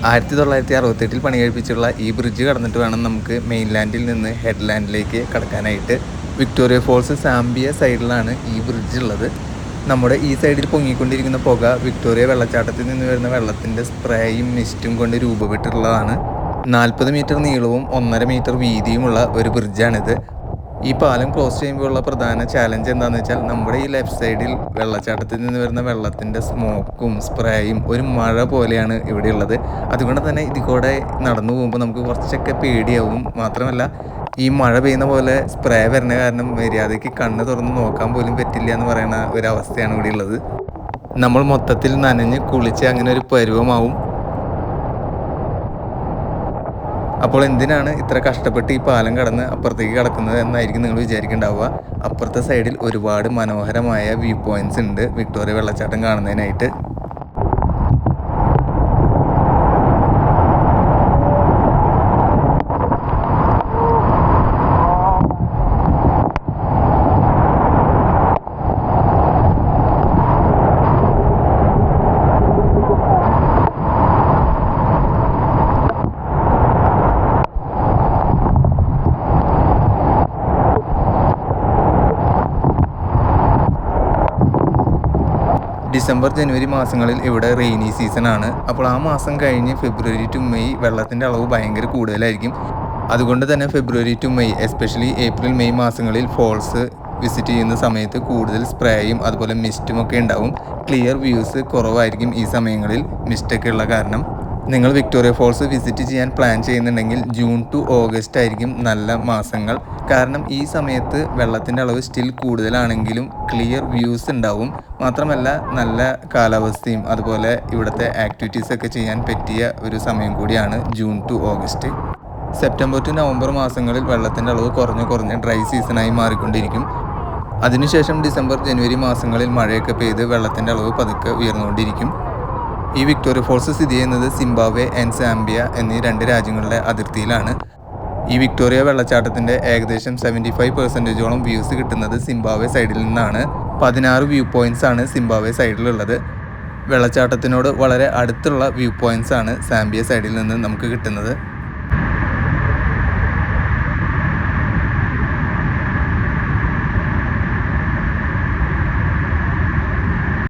1968 പണി കഴിപ്പിച്ചുള്ള ഈ ബ്രിഡ്ജ് കടന്നിട്ട് വേണം നമുക്ക് മെയിൻലാൻഡിൽ നിന്ന് ഹെഡ്ലാൻഡിലേക്ക് കടക്കാനായിട്ട്. വിക്ടോറിയ ഫോൾസ് സാംബിയ സൈഡിലാണ് ഈ ബ്രിഡ്ജ് ഉള്ളത്. നമ്മുടെ ഈ സൈഡിൽ പൊങ്ങിക്കൊണ്ടിരിക്കുന്ന പുക വിക്ടോറിയ വെള്ളച്ചാട്ടത്തിൽ നിന്ന് വരുന്ന വെള്ളത്തിൻ്റെ സ്പ്രേയും മിസ്റ്റും കൊണ്ട് രൂപപ്പെട്ടിട്ടുള്ളതാണ്. 40 മീറ്റർ നീളവും 1.5 മീറ്റർ വീതിയുമുള്ള ഒരു ബ്രിഡ്ജാണിത്. ഈ പാലം ക്രോസ് ചെയ്യുമ്പോഴുള്ള പ്രധാന ചാലഞ്ച് എന്താണെന്ന് വെച്ചാൽ നമ്മുടെ ഈ ലെഫ്റ്റ് സൈഡിൽ വെള്ളച്ചാട്ടത്തിൽ നിന്ന് വരുന്ന വെള്ളത്തിൻ്റെ സ്മോക്കും സ്പ്രേയും ഒരു മഴ പോലെയാണ് ഇവിടെ ഉള്ളത്. അതുകൊണ്ട് തന്നെ ഇതിൽ കൂടെ നടന്നു പോകുമ്പോൾ നമുക്ക് കുറച്ചൊക്കെ പേടിയാവും. മാത്രമല്ല ഈ മഴ പെയ്യുന്ന പോലെ സ്പ്രേ വരുന്ന കാരണം മര്യാദയ്ക്ക് കണ്ണ് തുറന്ന് നോക്കാൻ പോലും പറ്റില്ല എന്ന് പറയുന്ന ഒരു അവസ്ഥയാണ് ഇവിടെ ഉള്ളത്. നമ്മൾ മൊത്തത്തിൽ നനഞ്ഞ് കുളിച്ച് അങ്ങനെ ഒരു പരുവമാവും. അപ്പോൾ എന്തിനാണ് ഇത്ര കഷ്ടപ്പെട്ട് ഈ പാലം കടന്ന് അപ്പുറത്തേക്ക് കിടക്കുന്നത് എന്നായിരിക്കും നിങ്ങൾ വിചാരിക്കേണ്ടാവുക. അപ്പുറത്തെ സൈഡിൽ ഒരുപാട് മനോഹരമായ വ്യൂ പോയിന്റ്സ് ഉണ്ട് വിക്ടോറിയ വെള്ളച്ചാട്ടം കാണുന്നതിനായിട്ട്. ഡിസംബർ ജനുവരി മാസങ്ങളിൽ ഇവിടെ റെയിനി സീസണാണ്. അപ്പോൾ ആ മാസം കഴിഞ്ഞ് ഫെബ്രുവരി ടു മെയ് വെള്ളത്തിൻ്റെ അളവ് ഭയങ്കര കൂടുതലായിരിക്കും. അതുകൊണ്ട് തന്നെ February to May especially April May മാസങ്ങളിൽ ഫോൾസ് വിസിറ്റ് ചെയ്യുന്ന സമയത്ത് കൂടുതൽ സ്പ്രേയും അതുപോലെ മിസ്റ്റും ഒക്കെ ഉണ്ടാവും. ക്ലിയർ വ്യൂസ് കുറവായിരിക്കും ഈ സമയങ്ങളിൽ മിസ്റ്റൊക്കെ ഉള്ള കാരണം. നിങ്ങൾ വിക്ടോറിയ ഫോൾസ് വിസിറ്റ് ചെയ്യാൻ പ്ലാൻ ചെയ്യുന്നുണ്ടെങ്കിൽ ജൂൺ ടു ഓഗസ്റ്റ് ആയിരിക്കും നല്ല മാസങ്ങൾ. കാരണം ഈ സമയത്ത് വെള്ളത്തിൻ്റെ അളവ് സ്റ്റിൽ കൂടുതലാണെങ്കിലും ക്ലിയർ വ്യൂസ് ഉണ്ടാവും. മാത്രമല്ല നല്ല കാലാവസ്ഥയും അതുപോലെ ഇവിടുത്തെ ആക്ടിവിറ്റീസൊക്കെ ചെയ്യാൻ പറ്റിയ ഒരു സമയം കൂടിയാണ് June to August. September to November മാസങ്ങളിൽ വെള്ളത്തിൻ്റെ അളവ് കുറഞ്ഞ് ഡ്രൈ സീസണായി മാറിക്കൊണ്ടിരിക്കും. അതിനുശേഷം ഡിസംബർ ജനുവരി മാസങ്ങളിൽ മഴയൊക്കെ പെയ്ത് വെള്ളത്തിൻ്റെ അളവ് പതുക്കെ ഉയർന്നുകൊണ്ടിരിക്കും. ഈ വിക്ടോറിയ ഫോൾസ് സ്ഥിതി ചെയ്യുന്നത് സിംബാബ്വെ ആൻഡ് സാംബിയ എന്നീ 2 രാജ്യങ്ങളുടെ അതിർത്തിയിലാണ്. ഈ വിക്ടോറിയ വെള്ളച്ചാട്ടത്തിൻ്റെ ഏകദേശം 75% വ്യൂസ് കിട്ടുന്നത് സിംബാബ്വെ സൈഡിൽ നിന്നാണ്. 16 വ്യൂ പോയിൻറ്റ്സ് ആണ് സിംബാബ്വെ സൈഡിലുള്ളത്. വെള്ളച്ചാട്ടത്തിനോട് വളരെ അടുത്തുള്ള വ്യൂ പോയിൻറ്റ്സ് ആണ് സാംബിയ സൈഡിൽ നിന്ന് നമുക്ക് കിട്ടുന്നത്.